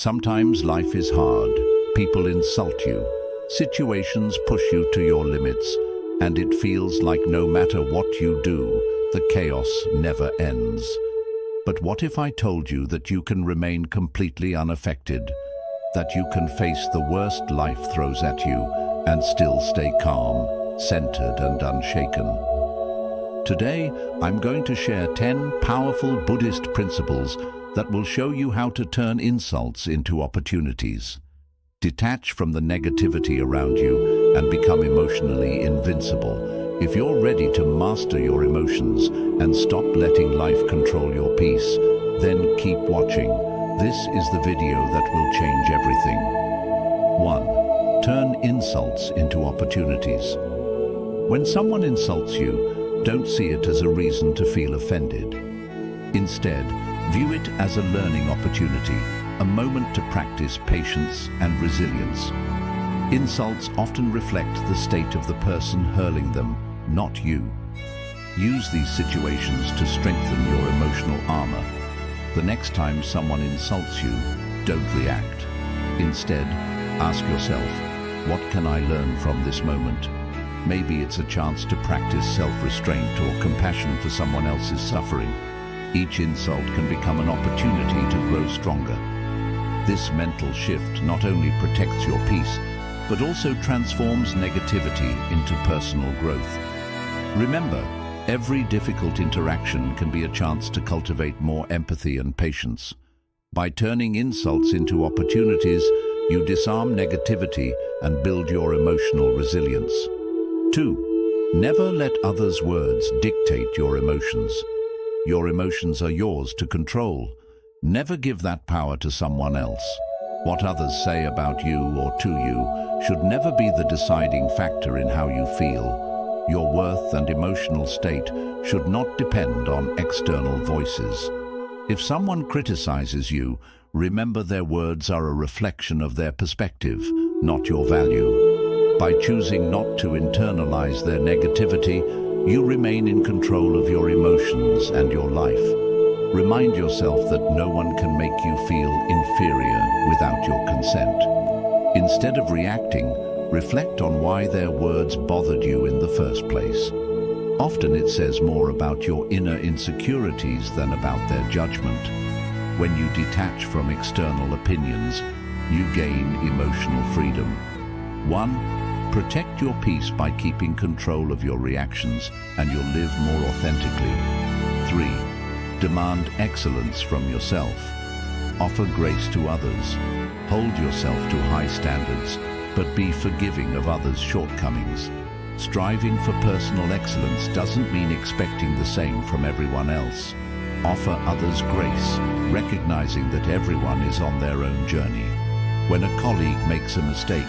Sometimes life is hard, people insult you, situations push you to your limits, and it feels like no matter what you do, the chaos never ends. But what if I told you that you can remain completely unaffected, that you can face the worst life throws at you and still stay calm, centered and unshaken? Today, I'm going to share 10 powerful Buddhist principles that will show you how to turn insults into opportunities. Detach from the negativity around you and become emotionally invincible. If you're ready to master your emotions and stop letting life control your peace, then keep watching. This is the video that will change everything. 1. Turn insults into opportunities. When someone insults you, don't see it as a reason to feel offended. Instead, view it as a learning opportunity, a moment to practice patience and resilience. Insults often reflect the state of the person hurling them, not you. Use these situations to strengthen your emotional armor. The next time someone insults you, don't react. Instead, ask yourself, what can I learn from this moment? Maybe it's a chance to practice self-restraint or compassion for someone else's suffering. Each insult can become an opportunity to grow stronger. This mental shift not only protects your peace, but also transforms negativity into personal growth. Remember, every difficult interaction can be a chance to cultivate more empathy and patience. By turning insults into opportunities, you disarm negativity and build your emotional resilience. 2. Never let others' words dictate your emotions. Your emotions are yours to control. Never give that power to someone else. What others say about you or to you should never be the deciding factor in how you feel. Your worth and emotional state should not depend on external voices. If someone criticizes you, remember their words are a reflection of their perspective, not your value. By choosing not to internalize their negativity, you remain in control of your emotions and your life. Remind yourself that no one can make you feel inferior without your consent. Instead of reacting, reflect on why their words bothered you in the first place. Often it says more about your inner insecurities than about their judgment. When you detach from external opinions, you gain emotional freedom. 1. Protect your peace by keeping control of your reactions, and you'll live more authentically. 3. Demand excellence from yourself. Offer grace to others. Hold yourself to high standards, but be forgiving of others' shortcomings. Striving for personal excellence doesn't mean expecting the same from everyone else. Offer others grace, recognizing that everyone is on their own journey. When a colleague makes a mistake,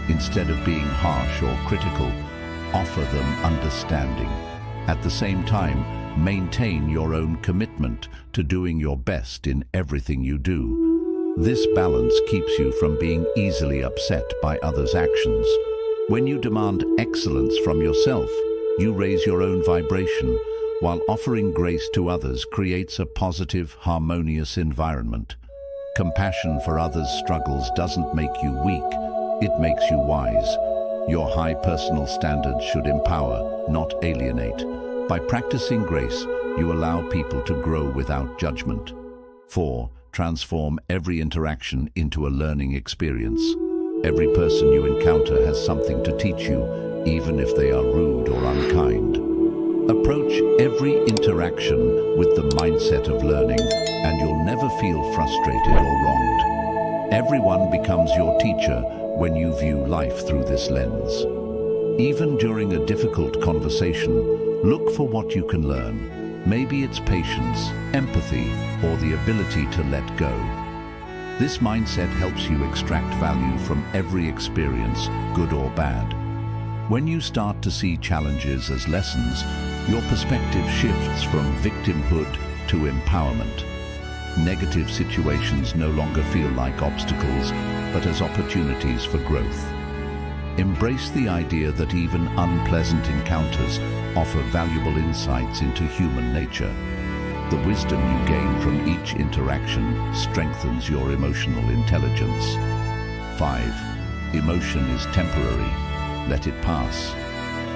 instead of being harsh or critical, offer them understanding. At the same time, maintain your own commitment to doing your best in everything you do. This balance keeps you from being easily upset by others' actions. When you demand excellence from yourself, you raise your own vibration, while offering grace to others creates a positive, harmonious environment. Compassion for others' struggles doesn't make you weak, it makes you wise. Your high personal standards should empower, not alienate. By practicing grace, you allow people to grow without judgment. 4. Transform every interaction into a learning experience. Every person you encounter has something to teach you, even if they are rude or unkind. Approach every interaction with the mindset of learning, and you'll never feel frustrated or wronged. Everyone becomes your teacher when you view life through this lens. Even during a difficult conversation, look for what you can learn. Maybe it's patience, empathy, or the ability to let go. This mindset helps you extract value from every experience, good or bad. When you start to see challenges as lessons, your perspective shifts from victimhood to empowerment. Negative situations no longer feel like obstacles, but as opportunities for growth. Embrace the idea that even unpleasant encounters offer valuable insights into human nature. The wisdom you gain from each interaction strengthens your emotional intelligence. 5. Emotion is temporary. Let it pass.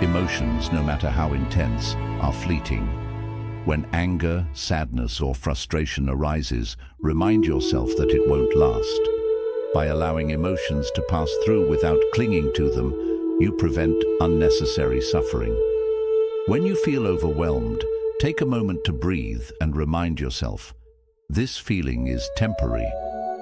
Emotions, no matter how intense, are fleeting. When anger, sadness, or frustration arises, remind yourself that it won't last. By allowing emotions to pass through without clinging to them, you prevent unnecessary suffering. When you feel overwhelmed, take a moment to breathe and remind yourself, this feeling is temporary.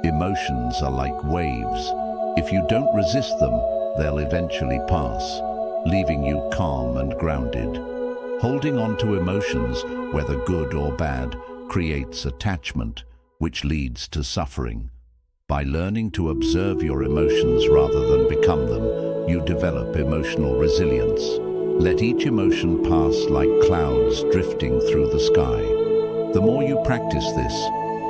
Emotions are like waves. If you don't resist them, they'll eventually pass, leaving you calm and grounded. Holding on to emotions, whether good or bad, creates attachment, which leads to suffering. By learning to observe your emotions rather than become them, you develop emotional resilience. Let each emotion pass like clouds drifting through the sky. The more you practice this,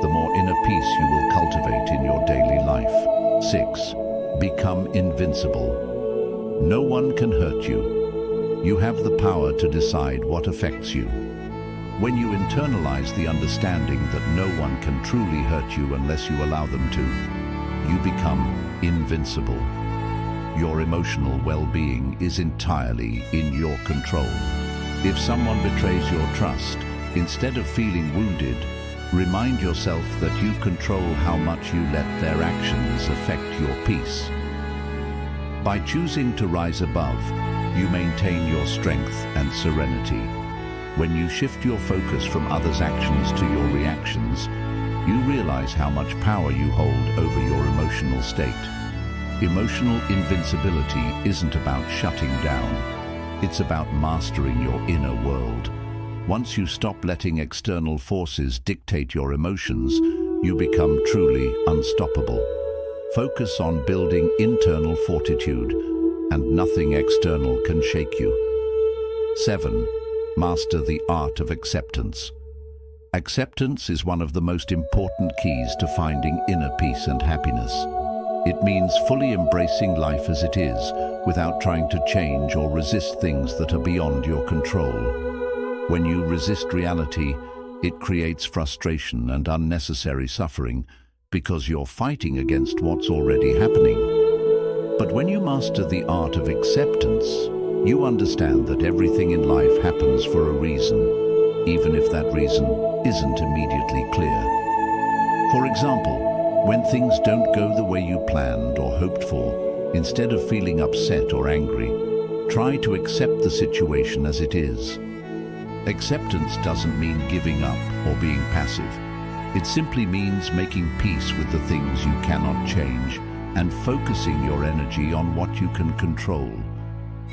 the more inner peace you will cultivate in your daily life. 6. Become invincible. No one can hurt you. You have the power to decide what affects you. When you internalize the understanding that no one can truly hurt you unless you allow them to, you become invincible. Your emotional well-being is entirely in your control. If someone betrays your trust, instead of feeling wounded, remind yourself that you control how much you let their actions affect your peace. By choosing to rise above, you maintain your strength and serenity. When you shift your focus from others' actions to your reactions, you realize how much power you hold over your emotional state. Emotional invincibility isn't about shutting down. It's about mastering your inner world. Once you stop letting external forces dictate your emotions, you become truly unstoppable. Focus on building internal fortitude, and nothing external can shake you. 7. Master the art of acceptance. Acceptance is one of the most important keys to finding inner peace and happiness. It means fully embracing life as it is, without trying to change or resist things that are beyond your control. When you resist reality, it creates frustration and unnecessary suffering because you're fighting against what's already happening. But when you master the art of acceptance, you understand that everything in life happens for a reason, even if that reason isn't immediately clear. For example, when things don't go the way you planned or hoped for, instead of feeling upset or angry, try to accept the situation as it is. Acceptance doesn't mean giving up or being passive. It simply means making peace with the things you cannot change and focusing your energy on what you can control.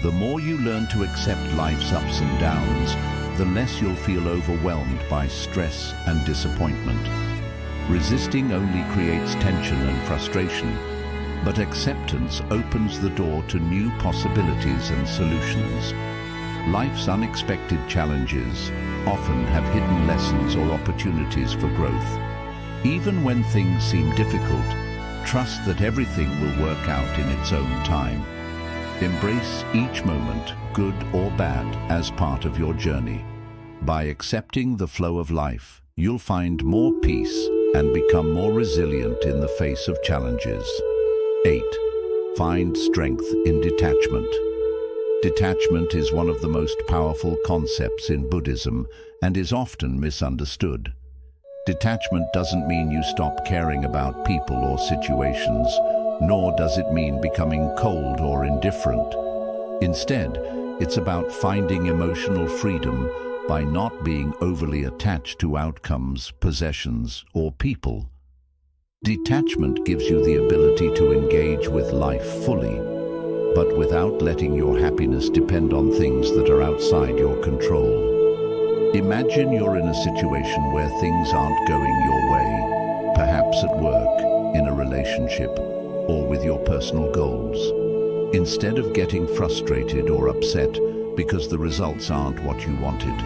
The more you learn to accept life's ups and downs, the less you'll feel overwhelmed by stress and disappointment. Resisting only creates tension and frustration, but acceptance opens the door to new possibilities and solutions. Life's unexpected challenges often have hidden lessons or opportunities for growth. Even when things seem difficult, trust that everything will work out in its own time. Embrace each moment, good or bad, as part of your journey. By accepting the flow of life, you'll find more peace and become more resilient in the face of challenges. 8. Find strength in detachment. Detachment is one of the most powerful concepts in Buddhism and is often misunderstood. Detachment doesn't mean you stop caring about people or situations, nor does it mean becoming cold or indifferent. Instead, it's about finding emotional freedom by not being overly attached to outcomes, possessions, or people. Detachment gives you the ability to engage with life fully, but without letting your happiness depend on things that are outside your control. Imagine you're in a situation where things aren't going your way, perhaps at work, in a relationship, or with your personal goals. Instead of getting frustrated or upset because the results aren't what you wanted,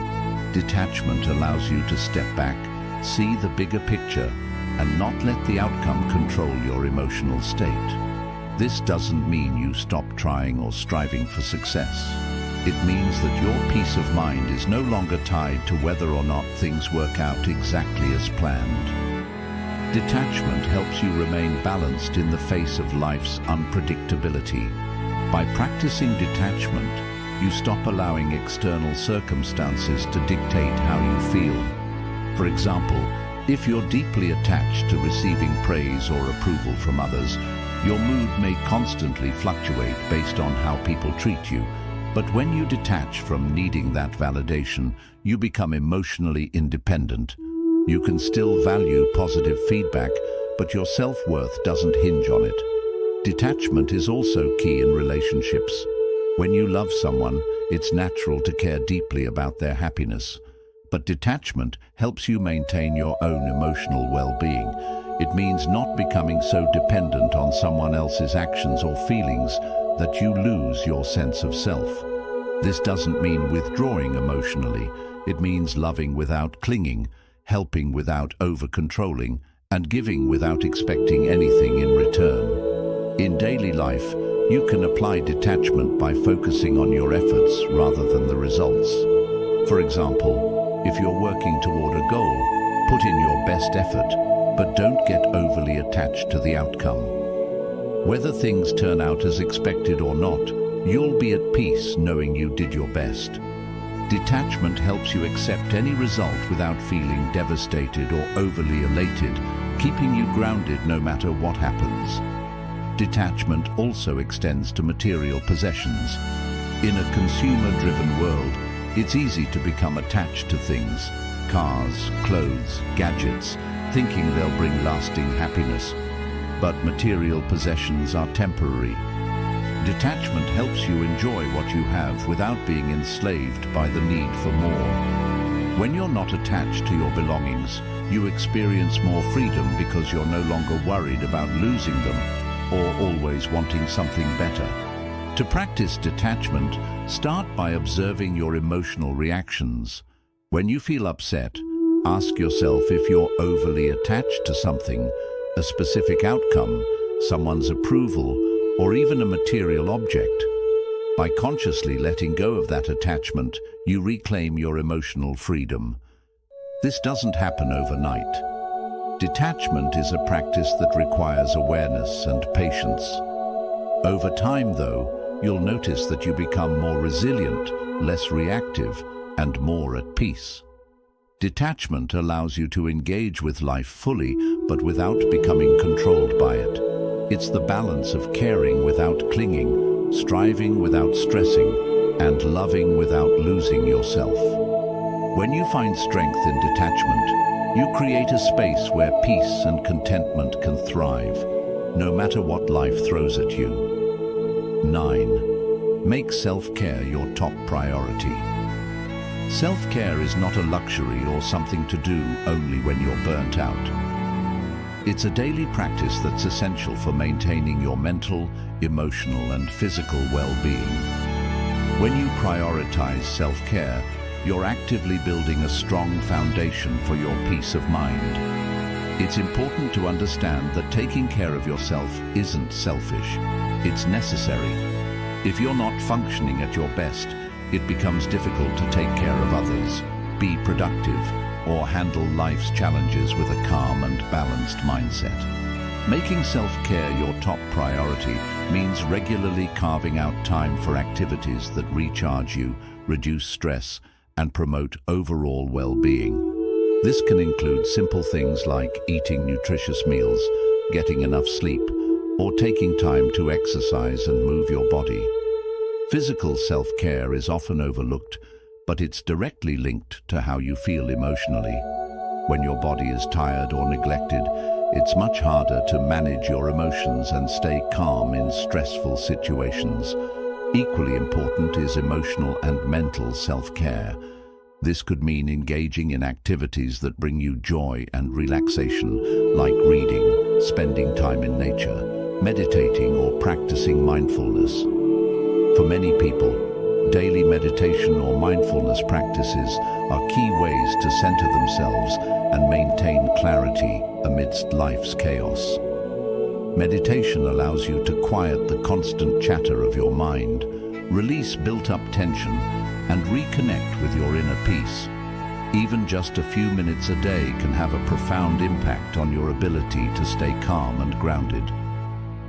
detachment allows you to step back, see the bigger picture, and not let the outcome control your emotional state. This doesn't mean you stop trying or striving for success. It means that your peace of mind is no longer tied to whether or not things work out exactly as planned. Detachment helps you remain balanced in the face of life's unpredictability. By practicing detachment, you stop allowing external circumstances to dictate how you feel. For example, if you're deeply attached to receiving praise or approval from others, your mood may constantly fluctuate based on how people treat you. But when you detach from needing that validation, you become emotionally independent. You can still value positive feedback, but your self-worth doesn't hinge on it. Detachment is also key in relationships. When you love someone, it's natural to care deeply about their happiness. But detachment helps you maintain your own emotional well-being. It means not becoming so dependent on someone else's actions or feelings that you lose your sense of self. This doesn't mean withdrawing emotionally. It means loving without clinging, helping without over-controlling, and giving without expecting anything in return. In daily life, you can apply detachment by focusing on your efforts rather than the results. For example, if you're working toward a goal, put in your best effort, but don't get overly attached to the outcome. Whether things turn out as expected or not, you'll be at peace knowing you did your best. Detachment helps you accept any result without feeling devastated or overly elated, keeping you grounded no matter what happens. Detachment also extends to material possessions. In a consumer-driven world, it's easy to become attached to things, cars, clothes, gadgets, thinking they'll bring lasting happiness. But material possessions are temporary. Detachment helps you enjoy what you have without being enslaved by the need for more. When you're not attached to your belongings, you experience more freedom because you're no longer worried about losing them or always wanting something better. To practice detachment, start by observing your emotional reactions. When you feel upset, ask yourself if you're overly attached to something, a specific outcome, someone's approval, or even a material object. By consciously letting go of that attachment, you reclaim your emotional freedom. This doesn't happen overnight. Detachment is a practice that requires awareness and patience. Over time, though, you'll notice that you become more resilient, less reactive, and more at peace. Detachment allows you to engage with life fully, but without becoming controlled by it. It's the balance of caring without clinging, striving without stressing, and loving without losing yourself. When you find strength in detachment, you create a space where peace and contentment can thrive, no matter what life throws at you. 9. Make self-care your top priority. Self-care is not a luxury or something to do only when you're burnt out. It's a daily practice that's essential for maintaining your mental, emotional, and physical well-being. When you prioritize self-care, you're actively building a strong foundation for your peace of mind. It's important to understand that taking care of yourself isn't selfish. It's necessary. If you're not functioning at your best, it becomes difficult to take care of others, be productive, or handle life's challenges with a calm and balanced mindset. Making self-care your top priority means regularly carving out time for activities that recharge you, reduce stress, and promote overall well-being. This can include simple things like eating nutritious meals, getting enough sleep, or taking time to exercise and move your body. Physical self-care is often overlooked, but it's directly linked to how you feel emotionally. When your body is tired or neglected, it's much harder to manage your emotions and stay calm in stressful situations. Equally important is emotional and mental self-care. This could mean engaging in activities that bring you joy and relaxation, like reading, spending time in nature, meditating, or practicing mindfulness. For many people, daily meditation or mindfulness practices are key ways to center themselves and maintain clarity amidst life's chaos. Meditation allows you to quiet the constant chatter of your mind, release built-up tension, and reconnect with your inner peace. Even just a few minutes a day can have a profound impact on your ability to stay calm and grounded.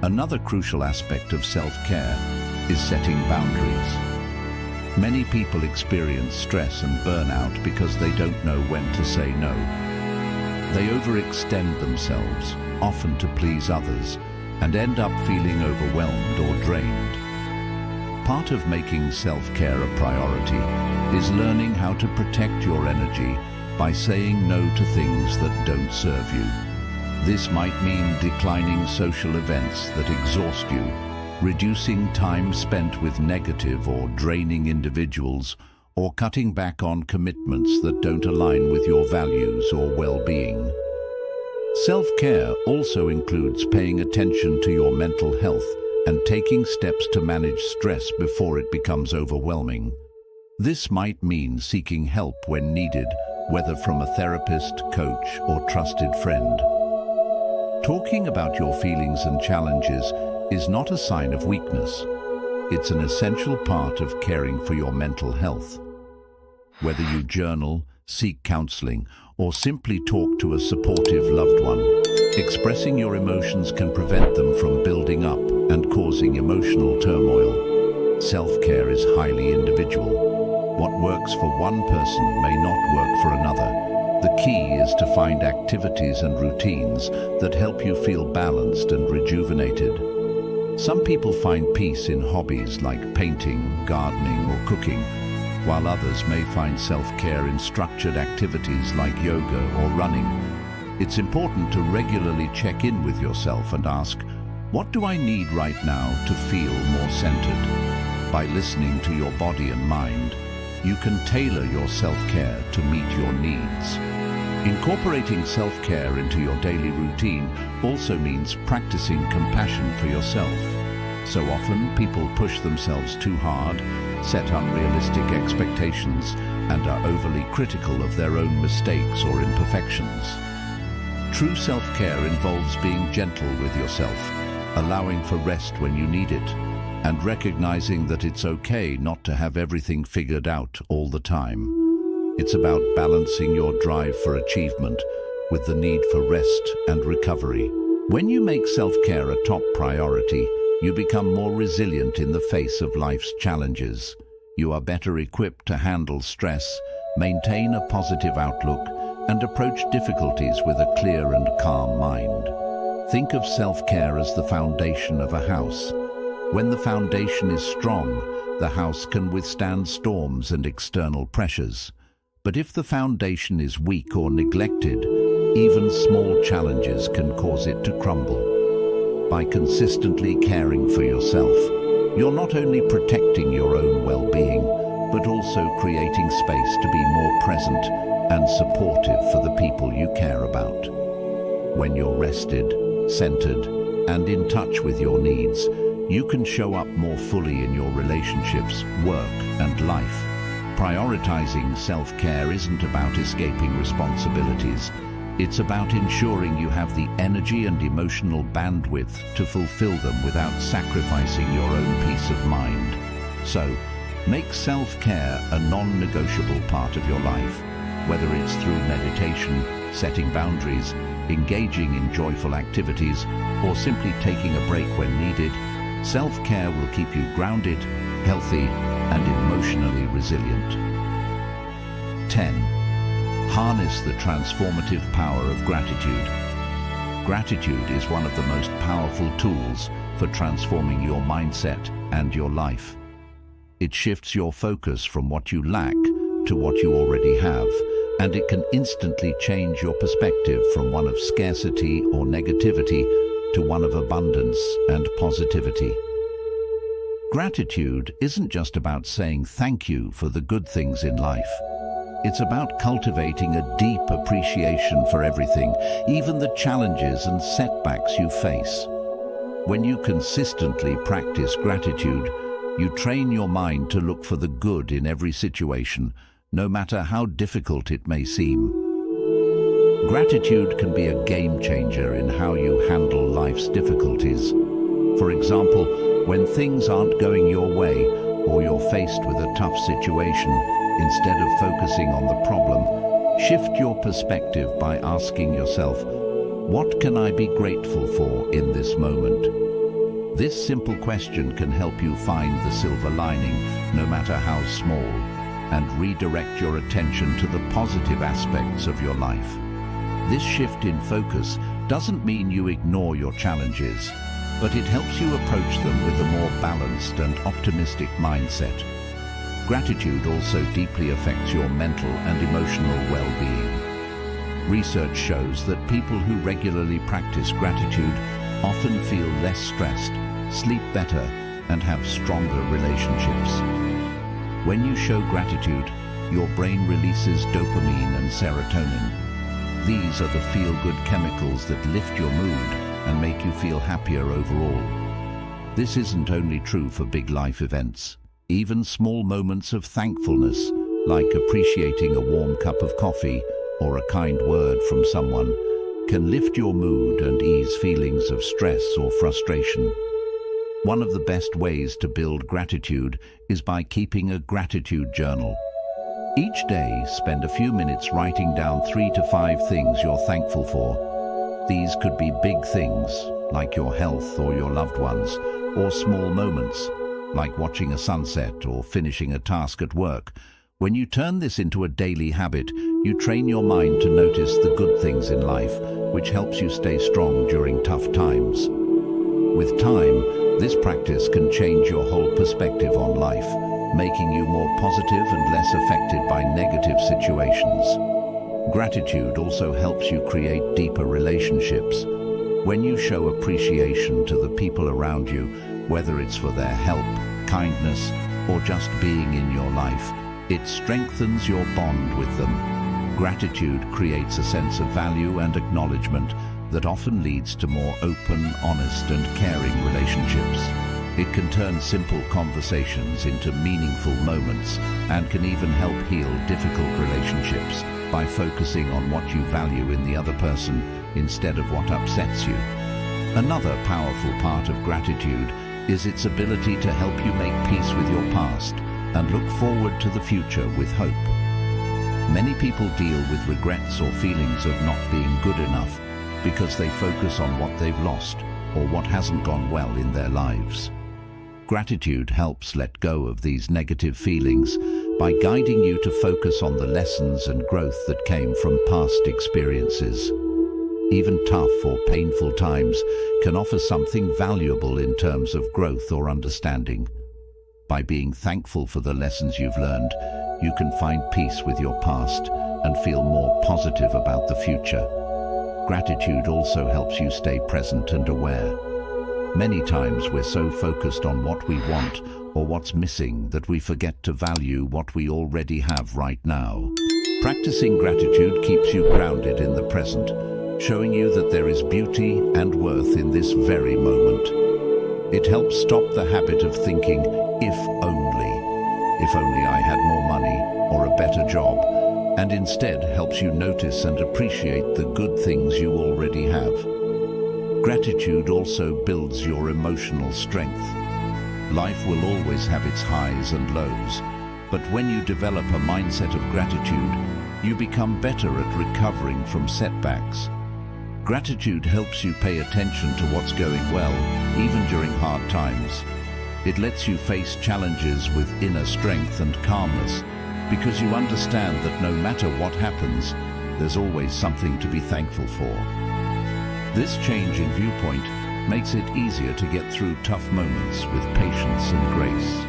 Another crucial aspect of self-care is setting boundaries. Many people experience stress and burnout because they don't know when to say no. They overextend themselves, often to please others, and end up feeling overwhelmed or drained. Part of making self-care a priority is learning how to protect your energy by saying no to things that don't serve you. This might mean declining social events that exhaust you, reducing time spent with negative or draining individuals, or cutting back on commitments that don't align with your values or well-being. Self-care also includes paying attention to your mental health and taking steps to manage stress before it becomes overwhelming. This might mean seeking help when needed, whether from a therapist, coach, or trusted friend. Talking about your feelings and challenges is not a sign of weakness. It's an essential part of caring for your mental health. Whether you journal, seek counseling, or simply talk to a supportive loved one, expressing your emotions can prevent them from building up and causing emotional turmoil. Self-care is highly individual. What works for one person may not work for another. The key is to find activities and routines that help you feel balanced and rejuvenated. Some people find peace in hobbies like painting, gardening, or cooking, while others may find self-care in structured activities like yoga or running. It's important to regularly check in with yourself and ask, what do I need right now to feel more centered? By listening to your body and mind, you can tailor your self-care to meet your needs. Incorporating self-care into your daily routine also means practicing compassion for yourself. So often, people push themselves too hard, set unrealistic expectations, and are overly critical of their own mistakes or imperfections. True self-care involves being gentle with yourself, allowing for rest when you need it, and recognizing that it's okay not to have everything figured out all the time. It's about balancing your drive for achievement with the need for rest and recovery. When you make self-care a top priority, you become more resilient in the face of life's challenges. You are better equipped to handle stress, maintain a positive outlook, and approach difficulties with a clear and calm mind. Think of self-care as the foundation of a house. When the foundation is strong, the house can withstand storms and external pressures. But if the foundation is weak or neglected, even small challenges can cause it to crumble. By consistently caring for yourself, you're not only protecting your own well-being, but also creating space to be more present and supportive for the people you care about. When you're rested, centered, and in touch with your needs, you can show up more fully in your relationships, work, and life. Prioritizing self-care isn't about escaping responsibilities. It's about ensuring you have the energy and emotional bandwidth to fulfill them without sacrificing your own peace of mind. So, make self-care a non-negotiable part of your life. Whether it's through meditation, setting boundaries, engaging in joyful activities, or simply taking a break when needed, self-care will keep you grounded, healthy, and emotionally resilient. 10. Harness the transformative power of gratitude. Gratitude is one of the most powerful tools for transforming your mindset and your life. It shifts your focus from what you lack to what you already have, and it can instantly change your perspective from one of scarcity or negativity to one of abundance and positivity. Gratitude isn't just about saying thank you for the good things in life. It's about cultivating a deep appreciation for everything, even the challenges and setbacks you face. When you consistently practice gratitude, you train your mind to look for the good in every situation, no matter how difficult it may seem. Gratitude can be a game changer in how you handle life's difficulties. For example, when things aren't going your way, or you're faced with a tough situation, instead of focusing on the problem, shift your perspective by asking yourself, what can I be grateful for in this moment? This simple question can help you find the silver lining, no matter how small, and redirect your attention to the positive aspects of your life. This shift in focus doesn't mean you ignore your challenges, but it helps you approach them with a more balanced and optimistic mindset. Gratitude also deeply affects your mental and emotional well-being. Research shows that people who regularly practice gratitude often feel less stressed, sleep better, and have stronger relationships. When you show gratitude, your brain releases dopamine and serotonin. These are the feel-good chemicals that lift your mood and make you feel happier overall. This isn't only true for big life events. Even small moments of thankfulness, like appreciating a warm cup of coffee or a kind word from someone, can lift your mood and ease feelings of stress or frustration. One of the best ways to build gratitude is by keeping a gratitude journal. Each day, spend a few minutes writing down 3 to 5 things you're thankful for. These could be big things, like your health or your loved ones, or small moments, like watching a sunset or finishing a task at work. When you turn this into a daily habit, you train your mind to notice the good things in life, which helps you stay strong during tough times. With time, this practice can change your whole perspective on life, making you more positive and less affected by negative situations. Gratitude also helps you create deeper relationships. When you show appreciation to the people around you, whether it's for their help, kindness, or just being in your life, it strengthens your bond with them. Gratitude creates a sense of value and acknowledgement that often leads to more open, honest, and caring relationships. It can turn simple conversations into meaningful moments and can even help heal difficult relationships by focusing on what you value in the other person instead of what upsets you. Another powerful part of gratitude is its ability to help you make peace with your past and look forward to the future with hope. Many people deal with regrets or feelings of not being good enough because they focus on what they've lost or what hasn't gone well in their lives. Gratitude helps let go of these negative feelings by guiding you to focus on the lessons and growth that came from past experiences. Even tough or painful times can offer something valuable in terms of growth or understanding. By being thankful for the lessons you've learned, you can find peace with your past and feel more positive about the future. Gratitude also helps you stay present and aware. Many times we're so focused on what we want or what's missing that we forget to value what we already have right now. Practicing gratitude keeps you grounded in the present, showing you that there is beauty and worth in this very moment. It helps stop the habit of thinking, if only I had more money or a better job, and instead helps you notice and appreciate the good things you already have. Gratitude also builds your emotional strength. Life will always have its highs and lows, but when you develop a mindset of gratitude, you become better at recovering from setbacks. Gratitude helps you pay attention to what's going well, even during hard times. It lets you face challenges with inner strength and calmness, because you understand that no matter what happens, there's always something to be thankful for. This change in viewpoint makes it easier to get through tough moments with patience and grace.